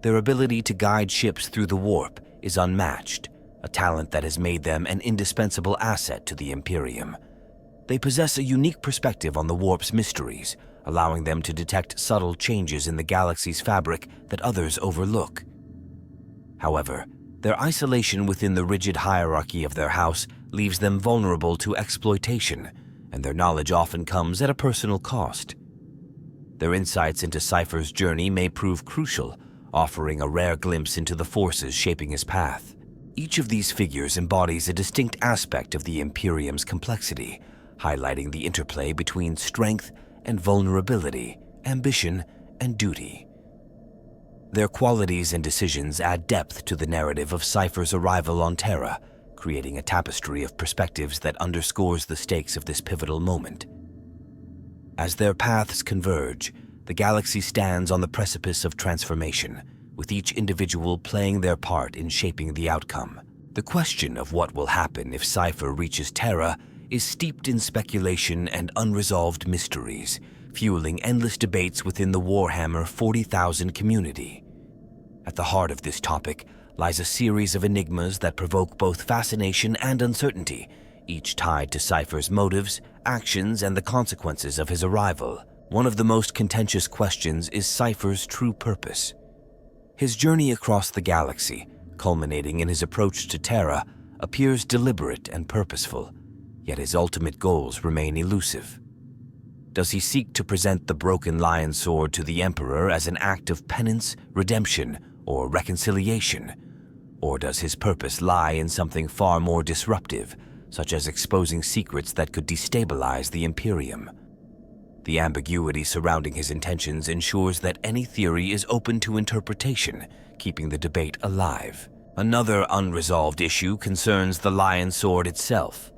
Their ability to guide ships through the warp is unmatched, a talent that has made them an indispensable asset to the Imperium. They possess a unique perspective on the warp's mysteries, allowing them to detect subtle changes in the galaxy's fabric that others overlook. However, their isolation within the rigid hierarchy of their house leaves them vulnerable to exploitation, and their knowledge often comes at a personal cost. Their insights into Cypher's journey may prove crucial, offering a rare glimpse into the forces shaping his path. Each of these figures embodies a distinct aspect of the Imperium's complexity, highlighting the interplay between strength and vulnerability, ambition and duty. Their qualities and decisions add depth to the narrative of Cypher's arrival on Terra, creating a tapestry of perspectives that underscores the stakes of this pivotal moment. As their paths converge, the galaxy stands on the precipice of transformation, with each individual playing their part in shaping the outcome. The question of what will happen if Cypher reaches Terra is steeped in speculation and unresolved mysteries, fueling endless debates within the Warhammer 40,000 community. At the heart of this topic lies a series of enigmas that provoke both fascination and uncertainty, each tied to Cypher's motives, actions, and the consequences of his arrival. One of the most contentious questions is Cypher's true purpose. His journey across the galaxy, culminating in his approach to Terra, appears deliberate and purposeful, yet his ultimate goals remain elusive. Does he seek to present the broken lion sword to the Emperor as an act of penance, redemption, or reconciliation? Or does his purpose lie in something far more disruptive, such as exposing secrets that could destabilize the Imperium? The ambiguity surrounding his intentions ensures that any theory is open to interpretation, keeping the debate alive. Another unresolved issue concerns the lion sword itself.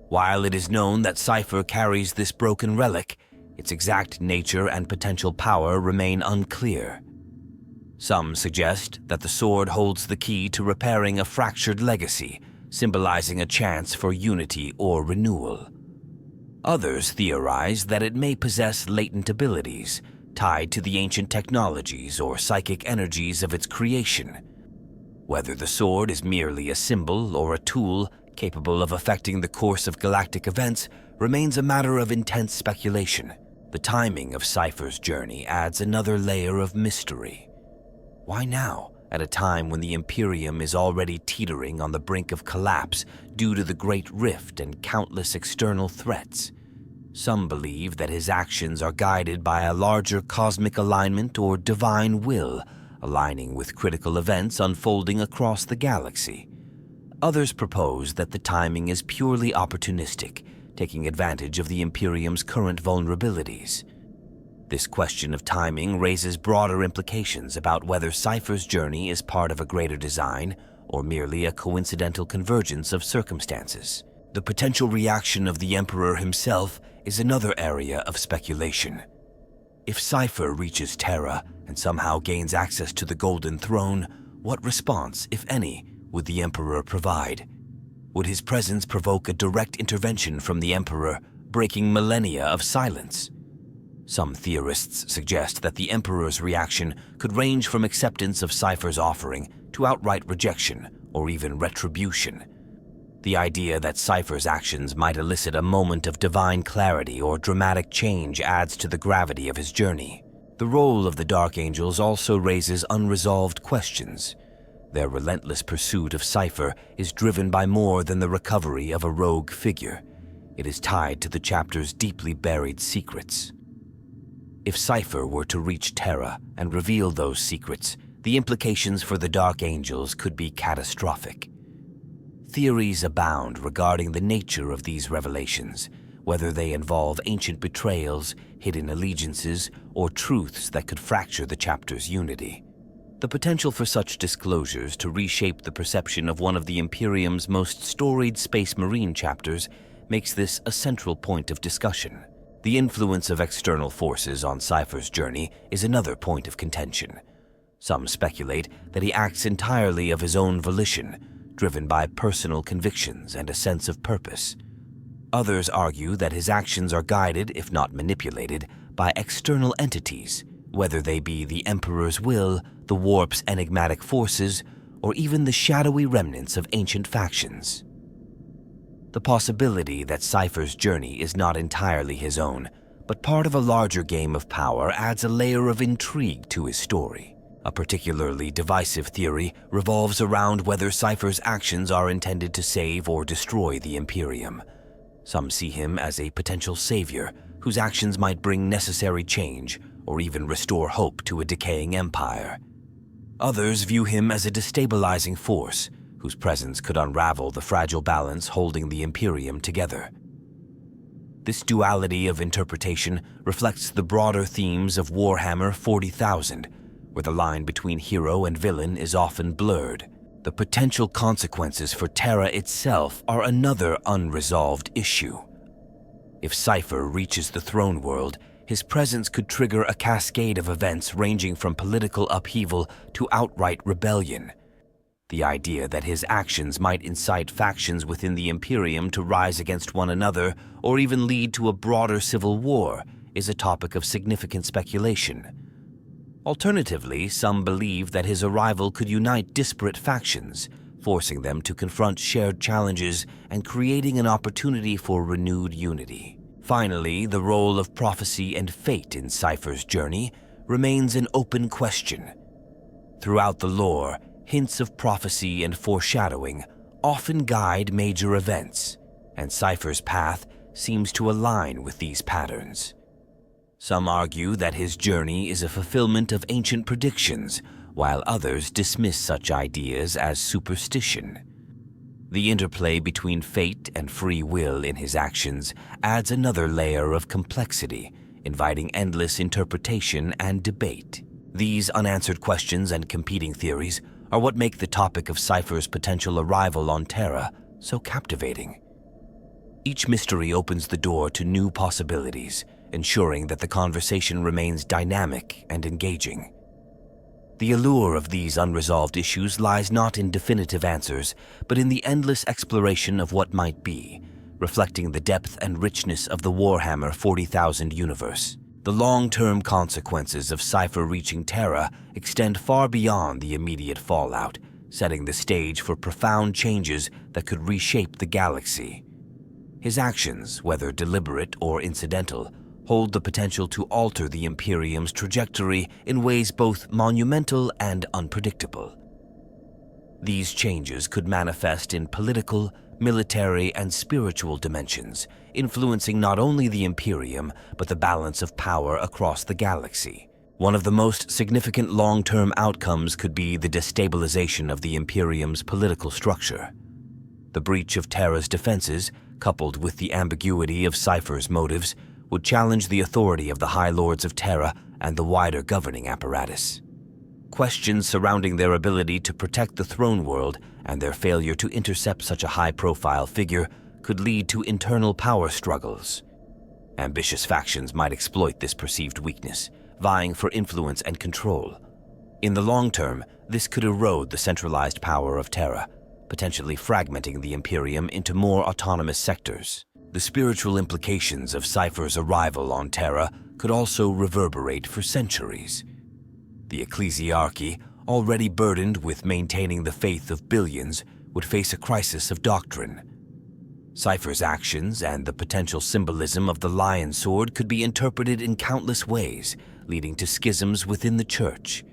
While it is known that Cypher carries this broken relic, its exact nature and potential power remain unclear. Some suggest that the sword holds the key to repairing a fractured legacy, symbolizing a chance for unity or renewal. Others theorize that it may possess latent abilities, tied to the ancient technologies or psychic energies of its creation. Whether the sword is merely a symbol or a tool capable of affecting the course of galactic events remains a matter of intense speculation. The timing of Cypher's journey adds another layer of mystery. Why now, at a time when the Imperium is already teetering on the brink of collapse due to the Great Rift and countless external threats? Some believe that his actions are guided by a larger cosmic alignment or divine will, aligning with critical events unfolding across the galaxy. Others propose that the timing is purely opportunistic, taking advantage of the Imperium's current vulnerabilities. This question of timing raises broader implications about whether Cypher's journey is part of a greater design or merely a coincidental convergence of circumstances. The potential reaction of the Emperor himself is another area of speculation. If Cypher reaches Terra and somehow gains access to the Golden Throne, what response, if any, would the Emperor provide? Would his presence provoke a direct intervention from the Emperor, breaking millennia of silence? Some theorists suggest that the Emperor's reaction could range from acceptance of Cypher's offering to outright rejection or even retribution. The idea that Cypher's actions might elicit a moment of divine clarity or dramatic change adds to the gravity of his journey. The role of the Dark Angels also raises unresolved questions. Their relentless pursuit of Cypher is driven by more than the recovery of a rogue figure. It is tied to the chapter's deeply buried secrets. If Cypher were to reach Terra and reveal those secrets, the implications for the Dark Angels could be catastrophic. Theories abound regarding the nature of these revelations, whether they involve ancient betrayals, hidden allegiances, or truths that could fracture the chapter's unity. The potential for such disclosures to reshape the perception of one of the Imperium's most storied Space Marine chapters makes this a central point of discussion. The influence of external forces on Cypher's journey is another point of contention. Some speculate that he acts entirely of his own volition, driven by personal convictions and a sense of purpose. Others argue that his actions are guided, if not manipulated, by external entities, whether they be the Emperor's will, the warp's enigmatic forces, or even the shadowy remnants of ancient factions. The possibility that Cypher's journey is not entirely his own, but part of a larger game of power adds a layer of intrigue to his story. A particularly divisive theory revolves around whether Cypher's actions are intended to save or destroy the Imperium. Some see him as a potential savior, whose actions might bring necessary change or even restore hope to a decaying empire. Others view him as a destabilizing force, whose presence could unravel the fragile balance holding the Imperium together. This duality of interpretation reflects the broader themes of Warhammer 40,000, where the line between hero and villain is often blurred. The potential consequences for Terra itself are another unresolved issue. If Cypher reaches the throne world, his presence could trigger a cascade of events ranging from political upheaval to outright rebellion. The idea that his actions might incite factions within the Imperium to rise against one another or even lead to a broader civil war is a topic of significant speculation. Alternatively, some believe that his arrival could unite disparate factions, forcing them to confront shared challenges and creating an opportunity for renewed unity. Finally, the role of prophecy and fate in Cypher's journey remains an open question. Throughout the lore, hints of prophecy and foreshadowing often guide major events, and Cypher's path seems to align with these patterns. Some argue that his journey is a fulfillment of ancient predictions, while others dismiss such ideas as superstition. The interplay between fate and free will in his actions adds another layer of complexity, inviting endless interpretation and debate. These unanswered questions and competing theories are what make the topic of Cypher's potential arrival on Terra so captivating. Each mystery opens the door to new possibilities, ensuring that the conversation remains dynamic and engaging. The allure of these unresolved issues lies not in definitive answers, but in the endless exploration of what might be, reflecting the depth and richness of the Warhammer 40,000 universe. The long-term consequences of Cypher reaching Terra extend far beyond the immediate fallout, setting the stage for profound changes that could reshape the galaxy. His actions, whether deliberate or incidental, hold the potential to alter the Imperium's trajectory in ways both monumental and unpredictable. These changes could manifest in political, military, and spiritual dimensions, influencing not only the Imperium, but the balance of power across the galaxy. One of the most significant long-term outcomes could be the destabilization of the Imperium's political structure. The breach of Terra's defenses, coupled with the ambiguity of Cypher's motives, would challenge the authority of the High Lords of Terra and the wider governing apparatus. Questions surrounding their ability to protect the throne world and their failure to intercept such a high-profile figure could lead to internal power struggles. Ambitious factions might exploit this perceived weakness, vying for influence and control. In the long term, this could erode the centralized power of Terra, potentially fragmenting the Imperium into more autonomous sectors. The spiritual implications of Cypher's arrival on Terra could also reverberate for centuries. The ecclesiarchy, already burdened with maintaining the faith of billions, would face a crisis of doctrine. Cypher's actions and the potential symbolism of the lion sword could be interpreted in countless ways, leading to schisms within the church.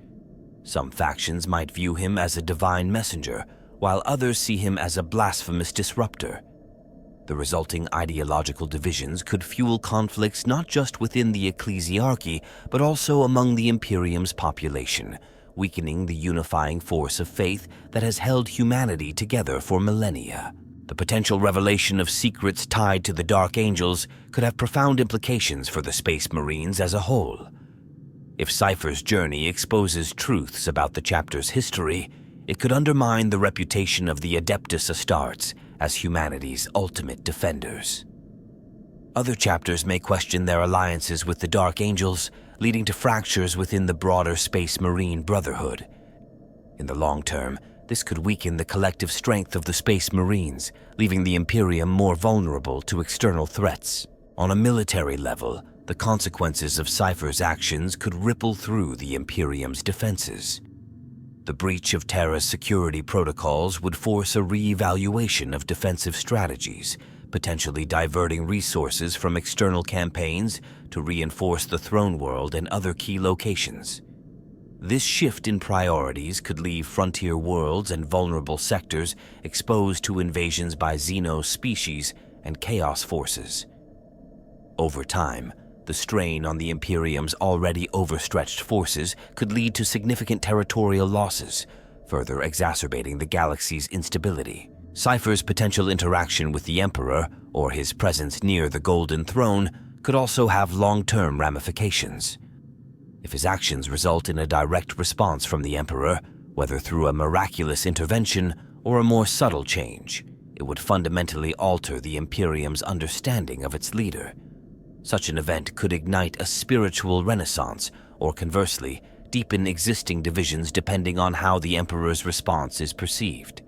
Some factions might view him as a divine messenger, while others see him as a blasphemous disruptor. The resulting ideological divisions could fuel conflicts not just within the ecclesiarchy, but also among the Imperium's population, weakening the unifying force of faith that has held humanity together for millennia. The potential revelation of secrets tied to the Dark Angels could have profound implications for the Space Marines as a whole. If Cypher's journey exposes truths about the chapter's history, it could undermine the reputation of the Adeptus Astartes as humanity's ultimate defenders. Other chapters may question their alliances with the Dark Angels, leading to fractures within the broader Space Marine Brotherhood. In the long term, this could weaken the collective strength of the Space Marines, leaving the Imperium more vulnerable to external threats. On a military level, the consequences of Cypher's actions could ripple through the Imperium's defenses. The breach of Terra's security protocols would force a re-evaluation of defensive strategies, potentially diverting resources from external campaigns to reinforce the throne world and other key locations. This shift in priorities could leave frontier worlds and vulnerable sectors exposed to invasions by Xeno species and Chaos forces. Over time, the strain on the Imperium's already overstretched forces could lead to significant territorial losses, further exacerbating the galaxy's instability. Cypher's potential interaction with the Emperor, or his presence near the Golden Throne, could also have long-term ramifications. If his actions result in a direct response from the Emperor, whether through a miraculous intervention or a more subtle change, it would fundamentally alter the Imperium's understanding of its leader. Such an event could ignite a spiritual renaissance, or conversely, deepen existing divisions depending on how the Emperor's response is perceived.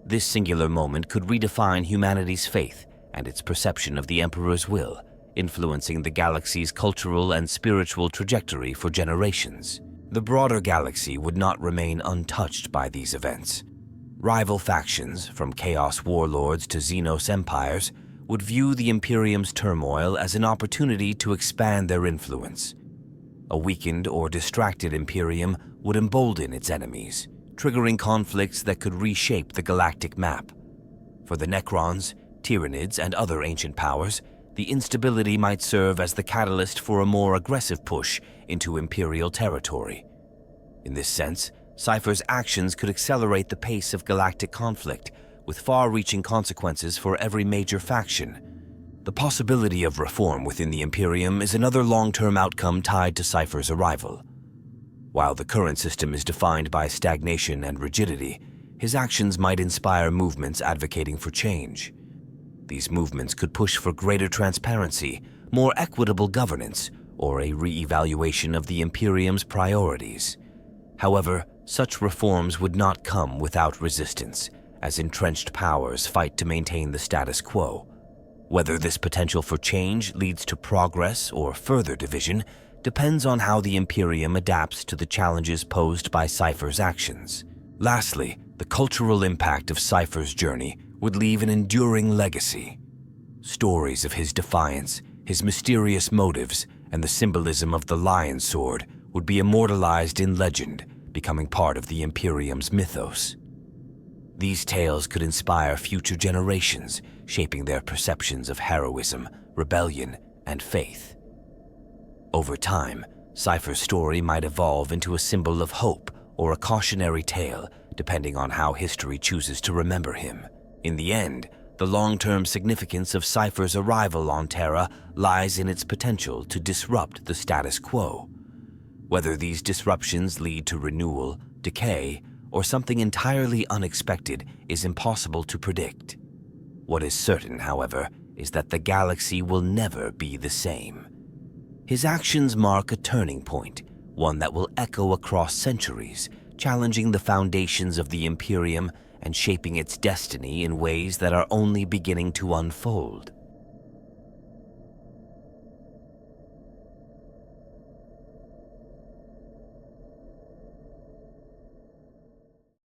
This singular moment could redefine humanity's faith and its perception of the Emperor's will, influencing the galaxy's cultural and spiritual trajectory for generations. The broader galaxy would not remain untouched by these events. Rival factions, from Chaos warlords to Xenos empires, would view the Imperium's turmoil as an opportunity to expand their influence. A weakened or distracted Imperium would embolden its enemies, triggering conflicts that could reshape the galactic map. For the Necrons, Tyranids, and other ancient powers, the instability might serve as the catalyst for a more aggressive push into Imperial territory. In this sense, Cypher's actions could accelerate the pace of galactic conflict, with far-reaching consequences for every major faction. The possibility of reform within the Imperium is another long-term outcome tied to Cypher's arrival. While the current system is defined by stagnation and rigidity, his actions might inspire movements advocating for change. These movements could push for greater transparency, more equitable governance, or a re-evaluation of the Imperium's priorities. However, such reforms would not come without resistance, as entrenched powers fight to maintain the status quo. Whether this potential for change leads to progress or further division depends on how the Imperium adapts to the challenges posed by Cypher's actions. Lastly, the cultural impact of Cypher's journey would leave an enduring legacy. Stories of his defiance, his mysterious motives, and the symbolism of the lion sword would be immortalized in legend, becoming part of the Imperium's mythos. These tales could inspire future generations, shaping their perceptions of heroism, rebellion, and faith. Over time, Cypher's story might evolve into a symbol of hope or a cautionary tale, depending on how history chooses to remember him. In the end, the long-term significance of Cypher's arrival on Terra lies in its potential to disrupt the status quo. Whether these disruptions lead to renewal, decay, or something entirely unexpected is impossible to predict. What is certain, however, is that the galaxy will never be the same. His actions mark a turning point, one that will echo across centuries, challenging the foundations of the Imperium and shaping its destiny in ways that are only beginning to unfold.